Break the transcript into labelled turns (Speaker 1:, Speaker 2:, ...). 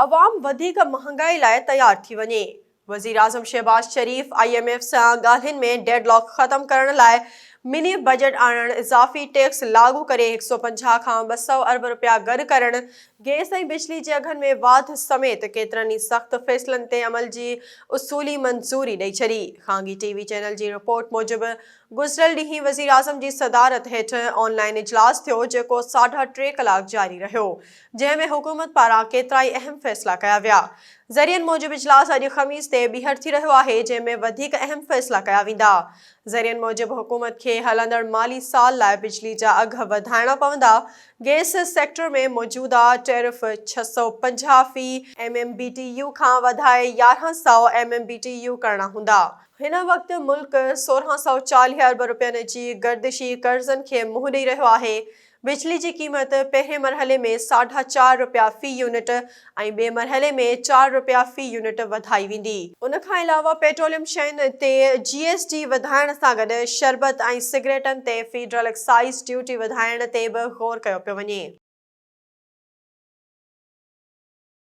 Speaker 1: अवाम वधिक महांगाई लाइ तैयार थी वञे। वज़ीर आज़म शहबाज शरीफ IMF सां ॻाल्हियुनि में डेडलॉक ख़त्म करण लाइ मिनी बजट आणण, इज़ाफ़ी टैक्स लागू करे 150 खां 200 अरब रुपया गॾु करण, गैस ऐं बिजली जे अघनि में वाध समेत केतिरनि ई सख़्त फ़ैसिलनि ते अमल जी उसूली मंज़ूरी ॾेई छॾी। ख़ांगी TV चैनल जी रिपोर्ट मूजिबि गुज़िरियल ॾींहुं वज़ीर आज़म जी सदारत हेठि ऑनलाइन इजलास थियो, जेको 3.5 कलाक जारी रहियो, जंहिं में हुकूमत पारां केतिरा ई अहम फ़ैसिला कया विया। ज़रियनि मूजिबि इजलास अॼु ख़मीस ते ॿीहर थी रहियो आहे, जंहिं में वधीक अहम फ़ैसिला कया वेंदा। ज़रियनि मूजिबि हुकूमत खे हलंदड़ माली साल लाइ बिजली जा अघ वधाइणा पवंदा। गैस सेक्टर में मौजूदा टैरिफ 650 फ़ी MMBTU खां वधाए 1100 MMBTU करणा हूंदा। हिन वक़्तु मुल्क 1640 अरब रुपयनि जी गर्दिशी कर्ज़नि खे मुंहुं ॾेई रहियो आहे। बिजली जी क़ीमत पहिरें मरहले में 4.5 रुपया फ़ी यूनिट ऐं ॿिए मरहले में 4 रुपया फ़ी यूनिट वधाई वेंदी। उन खां अलावा पेट्रोलियम शयुनि ते GST वधाइण सां गॾु शरबत ऐं सिगरेटनि ते फेडरल एक्साइज़ ड्यूटी वधाइण ते बि ग़ौर कयो पियो वञे।